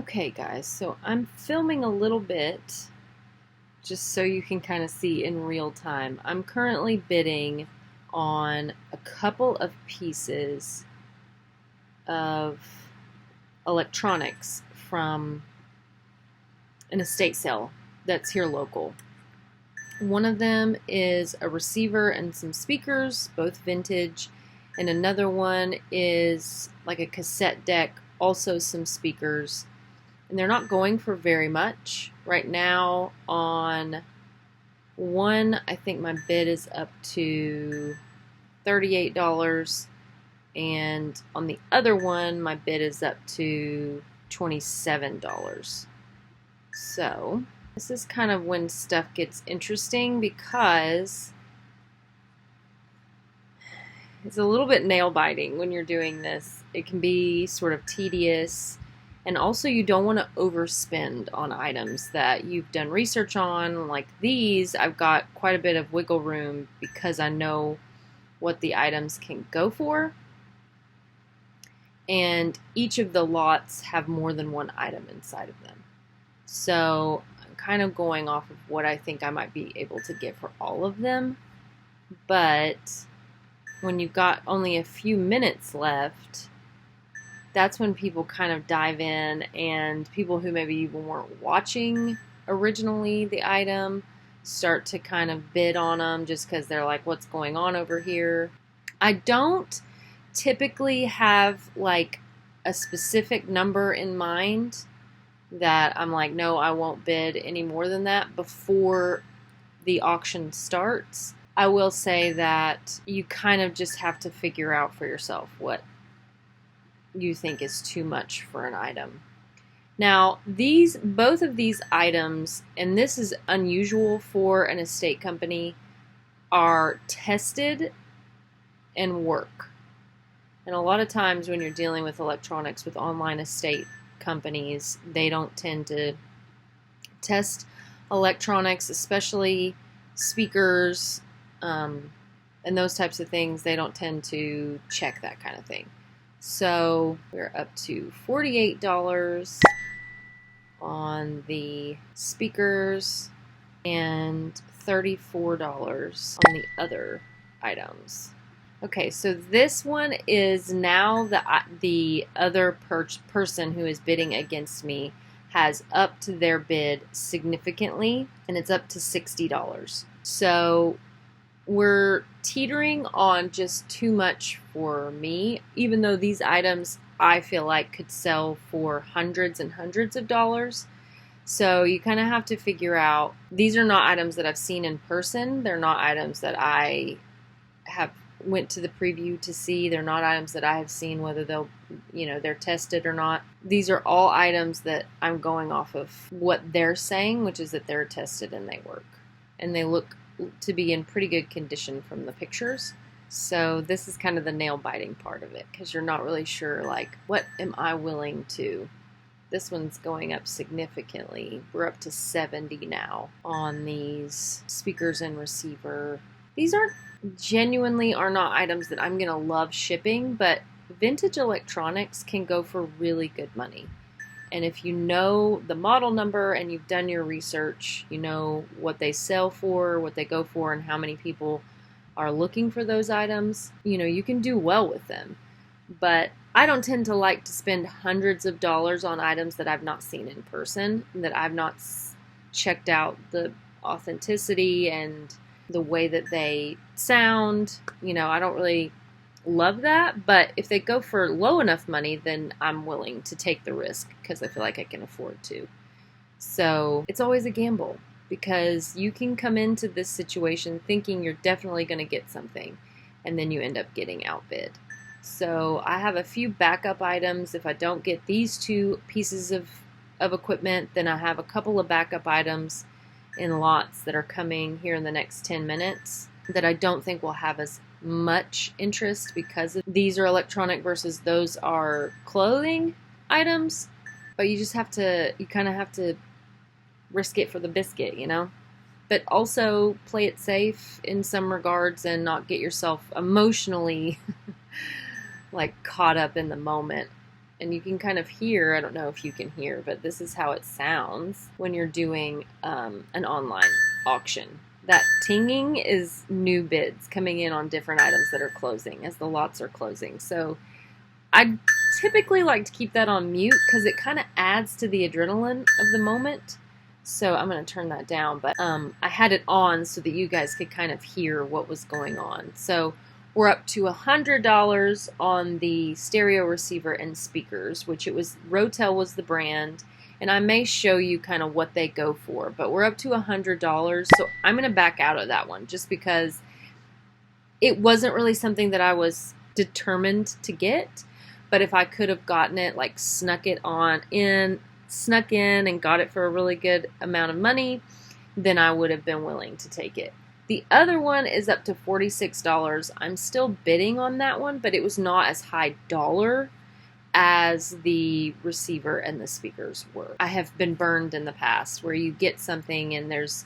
Okay guys, so I'm filming a little bit just so you can kind of see in real time. I'm currently bidding on a couple of pieces of electronics from an estate sale that's here local. One of them is a receiver and some speakers, both vintage, and another one is like a cassette deck, also some speakers. And they're not going for very much. Right now on one, I think my bid is up to $38, and on the other one, my bid is up to $27. So this is kind of when stuff gets interesting because it's a little bit nail biting when you're doing this. It can be sort of tedious. And also you don't want to overspend on items that you've done research on. Like these, I've got quite a bit of wiggle room because I know what the items can go for. And each of the lots have more than one item inside of them. So I'm kind of going off of what I think I might be able to get for all of them. But when you've got only a few minutes left, that's when people kind of dive in, and people who maybe even weren't watching originally the item start to kind of bid on them just because they're like, what's going on over here? I don't typically have like a specific number in mind that I'm like, no, I won't bid any more than that before the auction starts. I will say that you kind of just have to figure out for yourself what you think is too much for an item. Now, both of these items, and this is unusual for an estate company, are tested and work. And a lot of times when you're dealing with electronics with online estate companies, they don't tend to test electronics, especially speakers, and those types of things. They don't tend to check that kind of thing. So we're up to $48 on the speakers and $34 on the other items. Okay, so this one is now the other person who is bidding against me has upped their bid significantly, and it's up to $60. So we're teetering on just too much for me, even though these items I feel like could sell for hundreds and hundreds of dollars. So you kind of have to figure out, these are not items that I've seen in person. They're not items that I have went to the preview to see. They're not items that I have seen whether they're tested or not. These are all items that I'm going off of what they're saying, which is that they're tested and they work. And they look to be in pretty good condition from the pictures. So this is kind of the nail biting part of it, because you're not really sure, like, what am I willing to? This one's going up significantly. We're up to $70 now on these speakers and receiver. These are not items that I'm gonna love shipping, but vintage electronics can go for really good money. And if you know the model number and you've done your research, you know what they sell for, what they go for, and how many people are looking for those items, you can do well with them. But I don't tend to like to spend hundreds of dollars on items that I've not seen in person, that I've not checked out the authenticity and the way that they sound. I don't really love that, but if they go for low enough money, then I'm willing to take the risk because I feel like I can afford to. So it's always a gamble, because you can come into this situation thinking you're definitely going to get something, and then you end up getting outbid. So I have a few backup items. If I don't get these two pieces of equipment, then I have a couple of backup items in lots that are coming here in the next 10 minutes that I don't think will have as much interest, because these are electronic versus those are clothing items. But you kind of have to risk it for the biscuit, but also play it safe in some regards and not get yourself emotionally like caught up in the moment And you can kind of hear, I don't know if you can hear, but this is how it sounds when you're doing an online auction. That tinging is new bids coming in on different items that are closing as the lots are closing. So I typically like to keep that on mute because it kind of adds to the adrenaline of the moment. So I'm going to turn that down, but I had it on so that you guys could kind of hear what was going on. So we're up to $100 on the stereo receiver and speakers, which it was, Rotel was the brand, and I may show you kind of what they go for, but we're up to $100, so I'm going to back out of that one just because it wasn't really something that I was determined to get, but if I could have gotten it, like snuck in and got it for a really good amount of money, then I would have been willing to take it. The other one is up to $46. I'm still bidding on that one, but it was not as high dollar as the receiver and the speakers were. I have been burned in the past where you get something and there's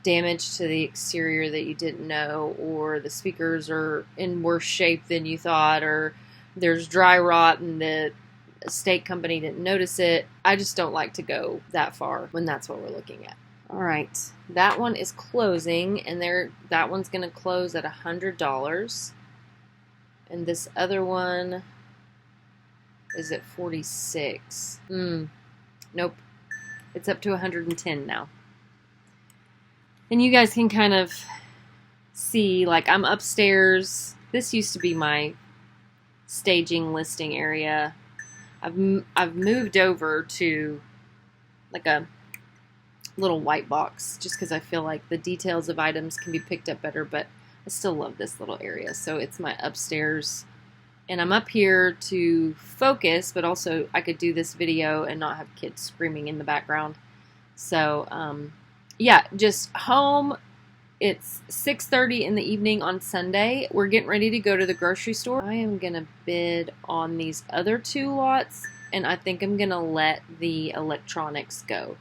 damage to the exterior that you didn't know, or the speakers are in worse shape than you thought, or there's dry rot and the estate company didn't notice it. I just don't like to go that far when that's what we're looking at. All right, that one is closing, and that one's going to close at $100. And this other one is at $46. Nope. It's up to $110 now. And you guys can kind of see, like, I'm upstairs. This used to be my staging listing area. I've moved over to like a little white box just because I feel like the details of items can be picked up better, but I still love this little area. So it's my upstairs, and I'm up here to focus, but also I could do this video and not have kids screaming in the background. So yeah, just home. It's 6:30 in the evening on Sunday. We're getting ready to go to the grocery store. I am gonna bid on these other two lots, and I think I'm gonna let the electronics go.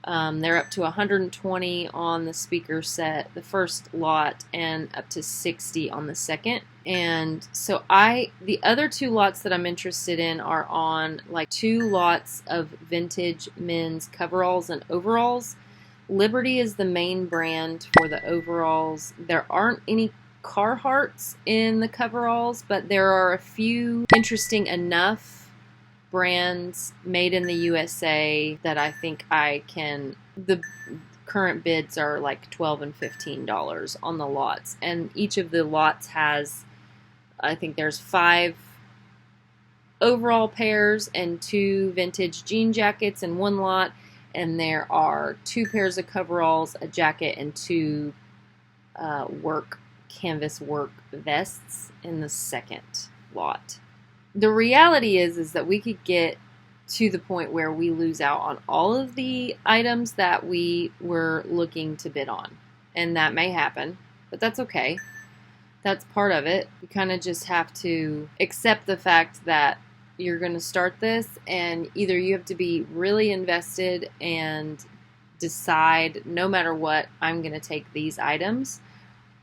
They're up to $120 on the speaker set, the first lot, and up to $60 on the second. And so the other two lots that I'm interested in are on like 2 lots of vintage men's coveralls and overalls. Liberty is the main brand for the overalls. There aren't any Carhartts in the coveralls, but there are a few interesting enough brands made in the USA that I think I can. The current bids are like $12 and $15 on the lots, and each of the lots has, I think there's 5 overall pairs and 2 vintage jean jackets in one lot, and there are 2 pairs of coveralls, a jacket, and 2 canvas work vests in the second lot. The reality is that we could get to the point where we lose out on all of the items that we were looking to bid on. And that may happen, but that's okay. That's part of it. You kind of just have to accept the fact that you're going to start this, and either you have to be really invested and decide, no matter what, I'm going to take these items,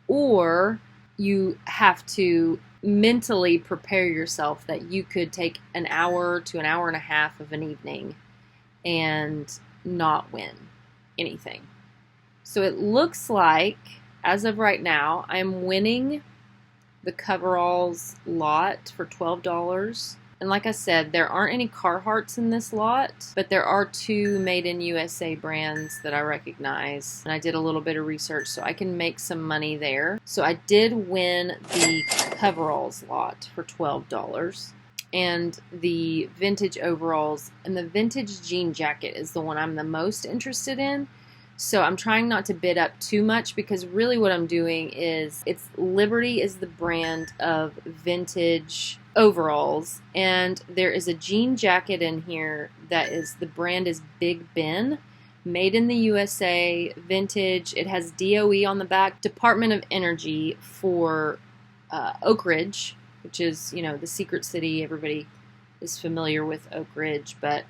or you have to mentally prepare yourself that you could take an hour to an hour and a half of an evening and not win anything. So it looks like, as of right now, I'm winning the coveralls lot for $12. And like I said, there aren't any Carhartts in this lot, but there are 2 made in USA brands that I recognize. And I did a little bit of research so I can make some money there. So I did win the coveralls lot for $12. And the vintage overalls and the vintage jean jacket is the one I'm the most interested in. So I'm trying not to bid up too much, because really what I'm doing is, Liberty is the brand of vintage overalls, and there is a jean jacket in here that is, the brand is Big Ben, made in the USA, vintage. It has DOE on the back, Department of Energy for Oak Ridge, which is, you know, the secret city. Everybody is familiar with Oak Ridge, but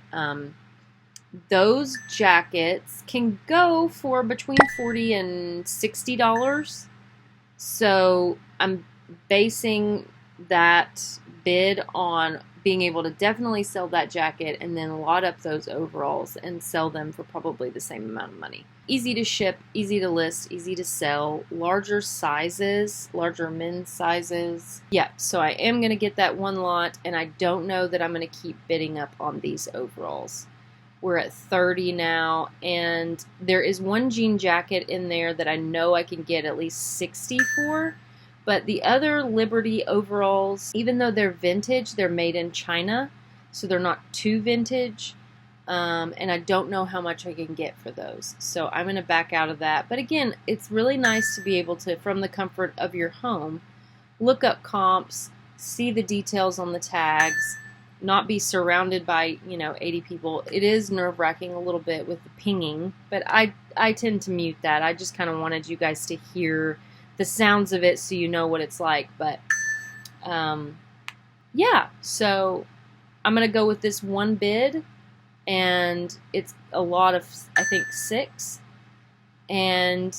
those jackets can go for between $40 and $60. So I'm basing that bid on being able to definitely sell that jacket and then lot up those overalls and sell them for probably the same amount of money. Easy to ship, easy to list, easy to sell, larger sizes, larger men's sizes. Yeah, so I am going to get that one lot, and I don't know that I'm going to keep bidding up on these overalls. We're at 30 now, and there is one jean jacket in there that I know I can get at least 60 for. But the other Liberty overalls, even though they're vintage, they're made in China, so they're not too vintage. And I don't know how much I can get for those. So I'm going to back out of that. But again, it's really nice to be able to, from the comfort of your home, look up comps, see the details on the tags, not be surrounded by, 80 people. It is nerve-wracking a little bit with the pinging, but I tend to mute that. I just kind of wanted you guys to hear the sounds of it so you know what it's like. But yeah, so I'm going to go with this one bid, and it's a lot of, I think, 6. And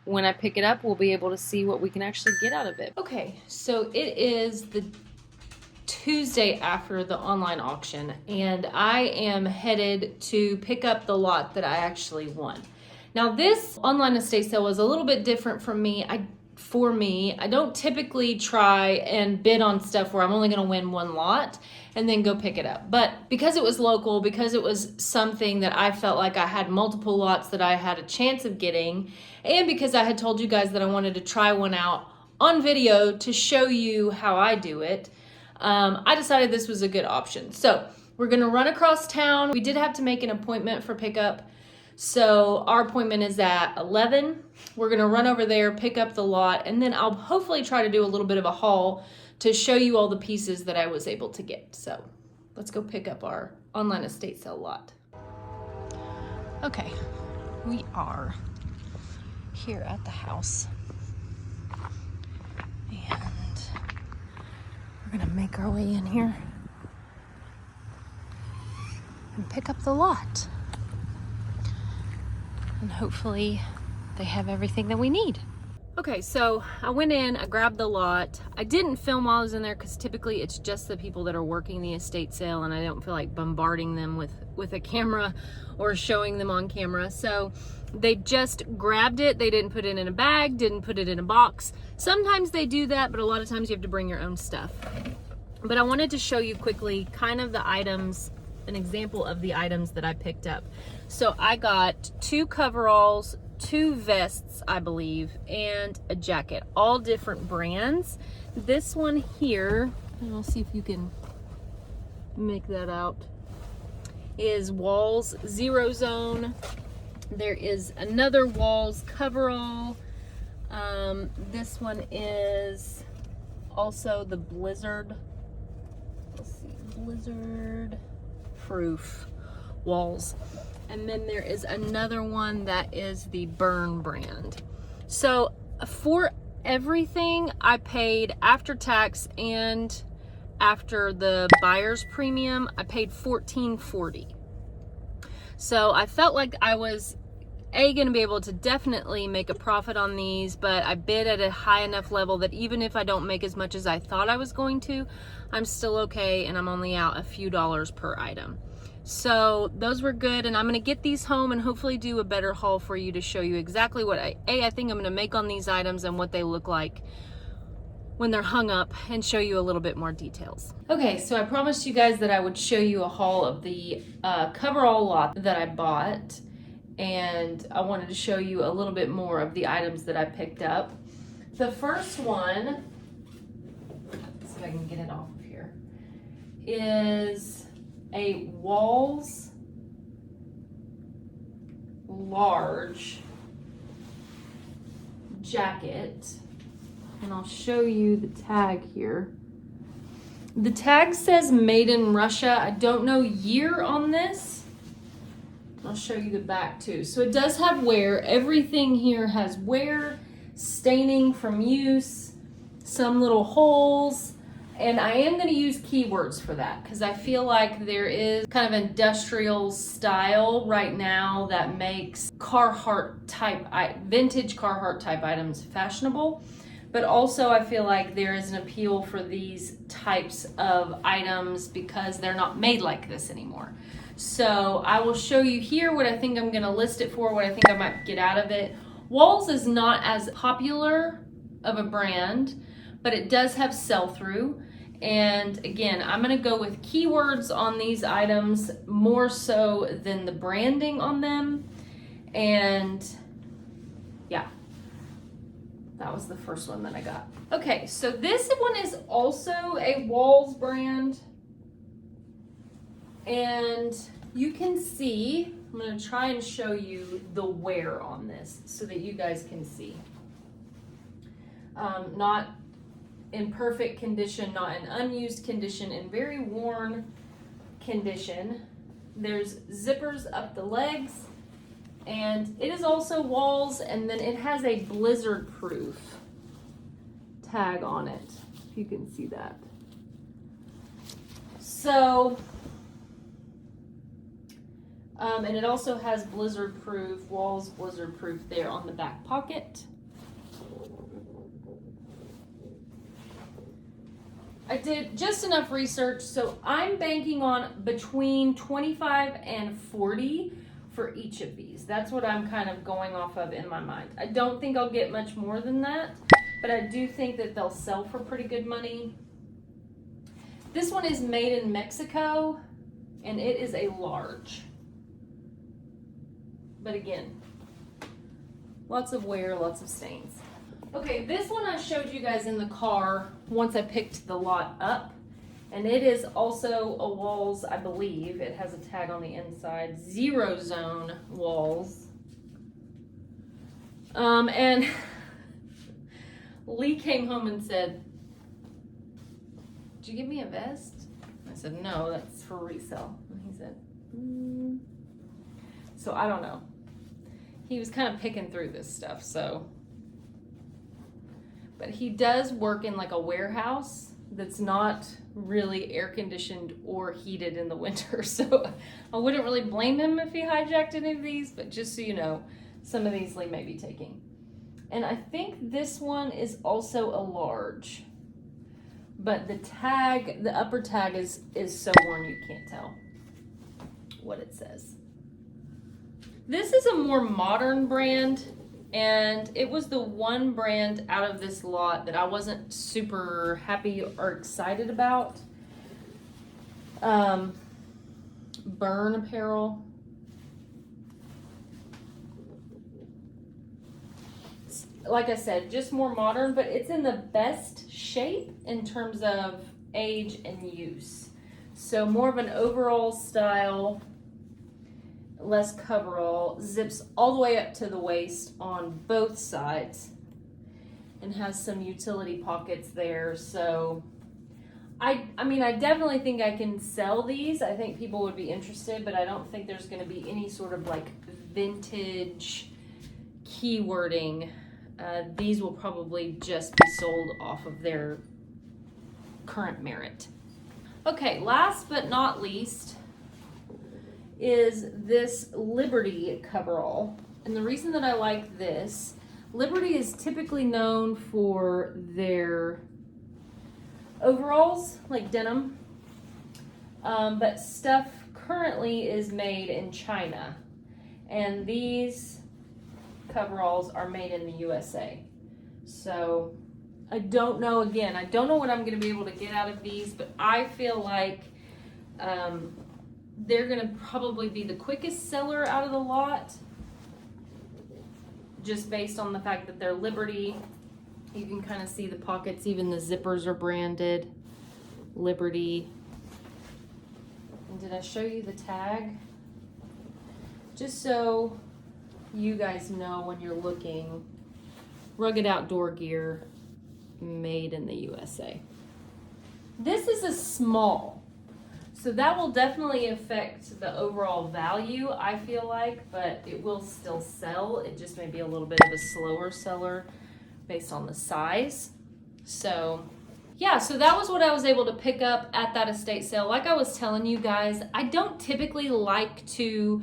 when I pick it up, we'll be able to see what we can actually get out of it. Okay, so it is the Tuesday after the online auction, and I am headed to pick up the lot that I actually won. Now, this online estate sale was a little bit different from me. I don't typically try and bid on stuff where I'm only going to win one lot and then go pick it up. But because it was local, because it was something that I felt like I had multiple lots that I had a chance of getting, and because I had told you guys that I wanted to try one out on video to show you how I do it, I decided this was a good option. So we're going to run across town. We did have to make an appointment for pickup. So our appointment is at 11. We're going to run over there, pick up the lot, and then I'll hopefully try to do a little bit of a haul to show you all the pieces that I was able to get. So let's go pick up our online estate sale lot. Okay, we are here at the house, and we're going to make our way in here and pick up the lot. And hopefully they have everything that we need. Okay, so I went in, I grabbed the lot. I didn't film while I was in there because typically it's just the people that are working the estate sale, and I don't feel like bombarding them with a camera or showing them on camera. So they just grabbed it. They didn't put it in a bag, didn't put it in a box. Sometimes they do that, but a lot of times you have to bring your own stuff. But I wanted to show you quickly kind of the items, an example of the items that I picked up. So I got 2 coveralls, 2 vests, I believe, and a jacket, all different brands. This one here, and I'll see if you can make that out, is Walls Zero Zone. There is another Walls coverall. This one is also the Blizzard. Let's see, Blizzard Proof Walls. And then there is another one that is the Burn brand. So for everything I paid after tax and after the buyer's premium, I paid $14.40. So I felt like I was going to be able to definitely make a profit on these, but I bid at a high enough level that even if I don't make as much as I thought I was going to, I'm still okay, and I'm only out a few dollars per item. So those were good, and I'm going to get these home and hopefully do a better haul for you to show you exactly what I think I'm going to make on these items and what they look like when they're hung up, and show you a little bit more details. Okay, so I promised you guys that I would show you a haul of the coverall lot that I bought, and I wanted to show you a little bit more of the items that I picked up. The first one, let's see if I can get it off of here, is a Walls large jacket, and I'll show you the tag here. The tag says made in Russia. I don't know year on this. I'll show you the back too. So it does have wear. Everything here has wear, staining from use, some little holes. And I am going to use keywords for that because I feel like there is kind of industrial style right now that makes Carhartt type, vintage Carhartt type items fashionable. But also I feel like there is an appeal for these types of items because they're not made like this anymore. So I will show you here what I think I'm gonna list it for, what I think I might get out of it. Walls is not as popular of a brand, but it does have sell-through. And again, I'm gonna go with keywords on these items more so than the branding on them. And yeah, that was the first one that I got. Okay, so this one is also a Walls brand. And you can see, I'm gonna try and show you the wear on this so that you guys can see. Not in perfect condition, not in unused condition, in very worn condition. There's zippers up the legs, and it is also Walls, and then it has a blizzard proof tag on it, if you can see that. So, and it also has blizzard proof, Walls blizzard proof there on the back pocket. I did just enough research, so I'm banking on between 25 and 40 for each of these. That's what I'm kind of going off of in my mind. I don't think I'll get much more than that, but I do think that they'll sell for pretty good money. This one is made in Mexico, and it is a large. But again, lots of wear, lots of stains. Okay, this one I showed you guys in the car once I picked the lot up, and it is also a Walls, I believe. It has a tag on the inside, 0 zone Walls. And Lee came home and said, "Did you give me a vest?" I said, "No, that's for resale." And he said, So I don't know. He was kind of picking through this stuff, so. But he does work in like a warehouse that's not really air conditioned or heated in the winter. So I wouldn't really blame him if he hijacked any of these, but just so you know, some of these Lee may be taking. And I think this one is also a large, but the tag, the upper tag is so worn you can't tell what it says. This is a more modern brand. And it was the one brand out of this lot that I wasn't super happy or excited about. Burn Apparel. Like I said, just more modern, but it's in the best shape in terms of age and use. So more of an overall style, less coverall, zips all the way up to the waist on both sides, and has some utility pockets there. So I mean, I definitely think I can sell these. I think people would be interested, but I don't think there's going to be any sort of like vintage keywording. These will probably just be sold off of their current merit. Okay, last but not least is this Liberty coverall. And the reason that I like this, Liberty is typically known for their overalls, like denim, but stuff currently is made in China. And these coveralls are made in the USA. So I don't know, again, I don't know what I'm going to be able to get out of these, but I feel like they're going to probably be the quickest seller out of the lot, just based on the fact that they're Liberty. You can kind of see the pockets, even the zippers are branded Liberty. And did I show you the tag? Just so you guys know when you're looking, rugged outdoor gear made in the USA. This is a small, so that will definitely affect the overall value, I feel like, but it will still sell. It just may be a little bit of a slower seller based on the size. So yeah, so that was what I was able to pick up at that estate sale. Like I was telling you guys, I don't typically like to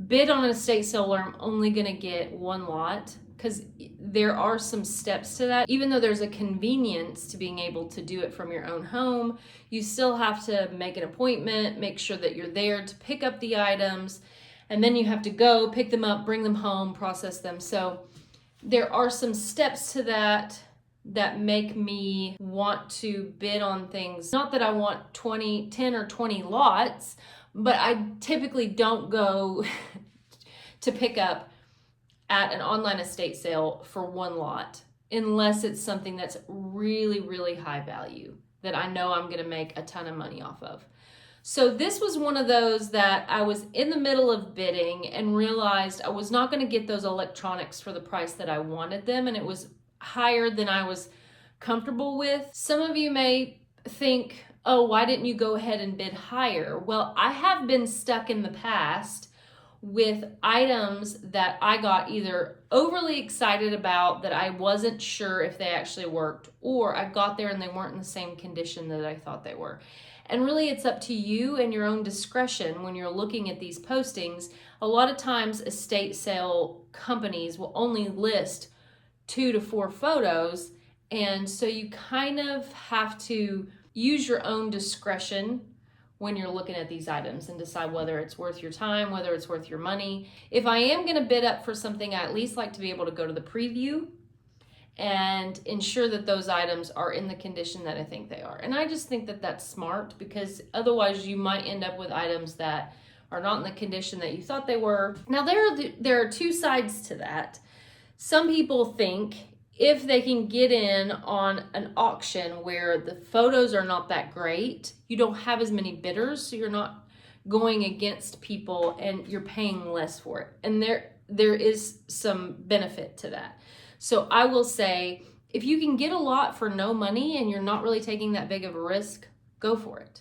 bid on an estate sale where I'm only gonna get one lot, because there are some steps to that. Even though there's a convenience to being able to do it from your own home, you still have to make an appointment, make sure that you're there to pick up the items, and then you have to go pick them up, bring them home, process them. So there are some steps to that make me want to bid on things. Not that I want 10 or 20 lots, but I typically don't go to pick up at an online estate sale for one lot unless it's something that's really, really high value that I know I'm going to make a ton of money off of. So this was one of those that I was in the middle of bidding and realized I was not going to get those electronics for the price that I wanted them, and it was higher than I was comfortable with. Some of you may think, oh, why didn't you go ahead and bid higher? Well, I have been stuck in the past with items that I got either overly excited about that I wasn't sure if they actually worked, or I got there and they weren't in the same condition that I thought they were. And really, it's up to you and your own discretion when you're looking at these postings. A lot of times estate sale companies will only list 2 to 4 photos, and so you kind of have to use your own discretion when you're looking at these items and decide whether it's worth your time, whether it's worth your money. If I am going to bid up for something, I at least like to be able to go to the preview and ensure that those items are in the condition that I think they are. And I just think that that's smart, because otherwise you might end up with items that are not in the condition that you thought they were. Now there are 2 sides to that. Some people think if they can get in on an auction where the photos are not that great, you don't have as many bidders, so you're not going against people and you're paying less for it. And there is some benefit to that. So I will say, if you can get a lot for no money and you're not really taking that big of a risk, go for it.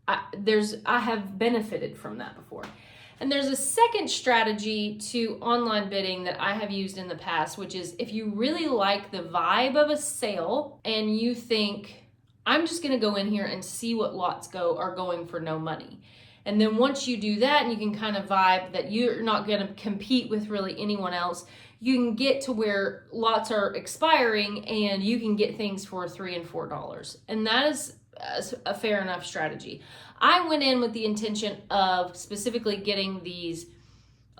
I have benefited from that before. And there's a second strategy to online bidding that I have used in the past, which is if you really like the vibe of a sale and you think, I'm just gonna go in here and see what lots are going for no money. And then once you do that and you can kind of vibe that you're not gonna compete with really anyone else, you can get to where lots are expiring and you can get things for $3 and $4. And that is a fair enough strategy. I went in with the intention of specifically getting these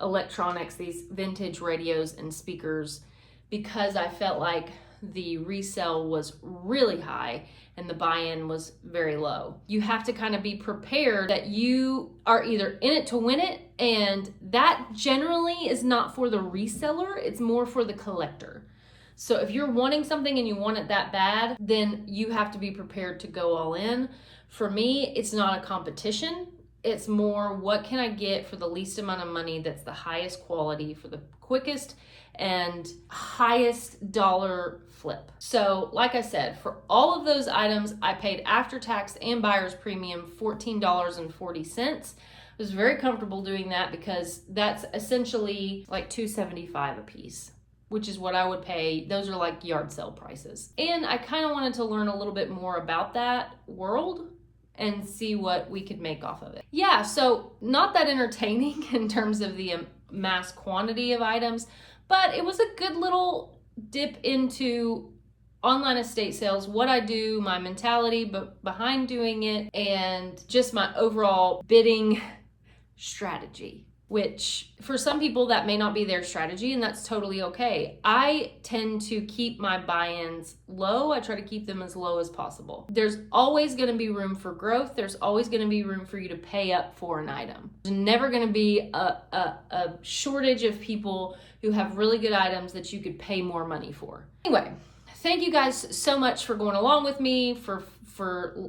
electronics, these vintage radios and speakers, because I felt like the resale was really high and the buy-in was very low. You have to kind of be prepared that you are either in it to win it, and that generally is not for the reseller, it's more for the collector. So if you're wanting something and you want it that bad, then you have to be prepared to go all in. For me, it's not a competition. It's more, what can I get for the least amount of money that's the highest quality for the quickest and highest dollar flip. So like I said, for all of those items, I paid after tax and buyer's premium $14.40. I was very comfortable doing that because that's essentially like $2.75 a piece, which is what I would pay. Those are like yard sale prices. And I kind of wanted to learn a little bit more about that world and see what we could make off of it. Yeah, so not that entertaining in terms of the mass quantity of items, but it was a good little dip into online estate sales, what I do, my mentality behind doing it, and just my overall bidding strategy. Which for some people that may not be their strategy, and that's totally okay. I tend to keep my buy-ins low. I try to keep them as low as possible. There's always going to be room for growth. There's always going to be room for you to pay up for an item. There's never going to be a shortage of people who have really good items that you could pay more money for. Anyway, thank you guys so much for going along with me, for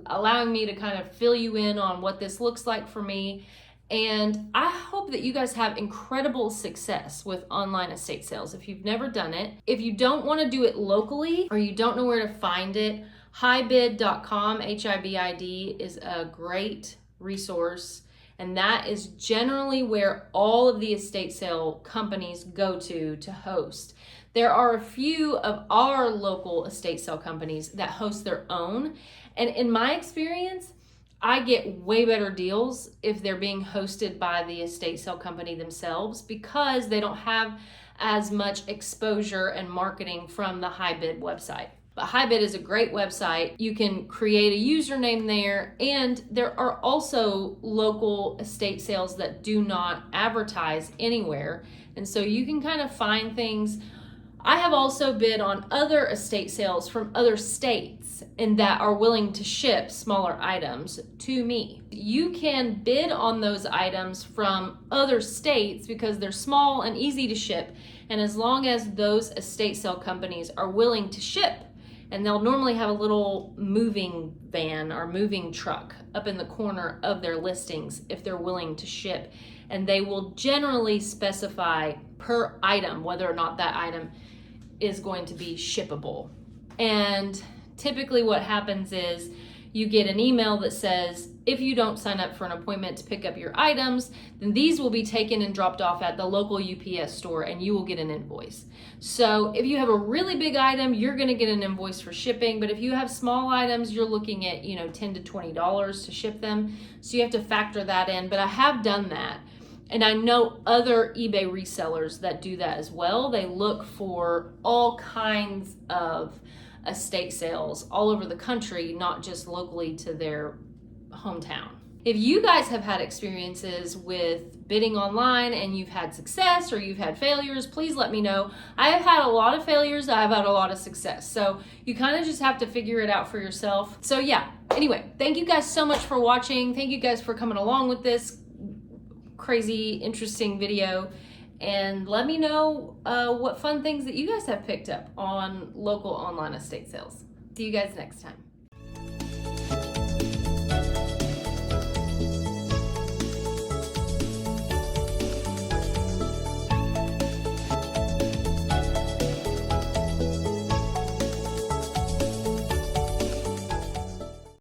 allowing me to kind of fill you in on what this looks like for me. And I hope that you guys have incredible success with online estate sales. If you've never done it, if you don't want to do it locally or you don't know where to find it, hibid.com, HIBID, is a great resource. And that is generally where all of the estate sale companies go to host. There are a few of our local estate sale companies that host their own. And in my experience, I get way better deals if they're being hosted by the estate sale company themselves, because they don't have as much exposure and marketing from the HiBid website. But HiBid is a great website. You can create a username there, and there are also local estate sales that do not advertise anywhere. And so you can kind of find things. I have also bid on other estate sales from other states and that are willing to ship smaller items to me. You can bid on those items from other states because they're small and easy to ship. And as long as those estate sale companies are willing to ship, and they'll normally have a little moving van or moving truck up in the corner of their listings if they're willing to ship. And they will generally specify per item whether or not that item is going to be shippable. And typically what happens is you get an email that says, if you don't sign up for an appointment to pick up your items, then these will be taken and dropped off at the local UPS store and you will get an invoice. So if you have a really big item, you're going to get an invoice for shipping. But if you have small items, you're looking at, $10 to $20 to ship them. So you have to factor that in. But I have done that. And I know other eBay resellers that do that as well. They look for all kinds of estate sales all over the country, not just locally to their hometown. If you guys have had experiences with bidding online and you've had success or you've had failures, please let me know. I have had a lot of failures. I've had a lot of success. So you kind of just have to figure it out for yourself. So yeah, anyway, thank you guys so much for watching. Thank you guys for coming along with this crazy, interesting video. And let me know what fun things that you guys have picked up on local online estate sales. See you guys next time.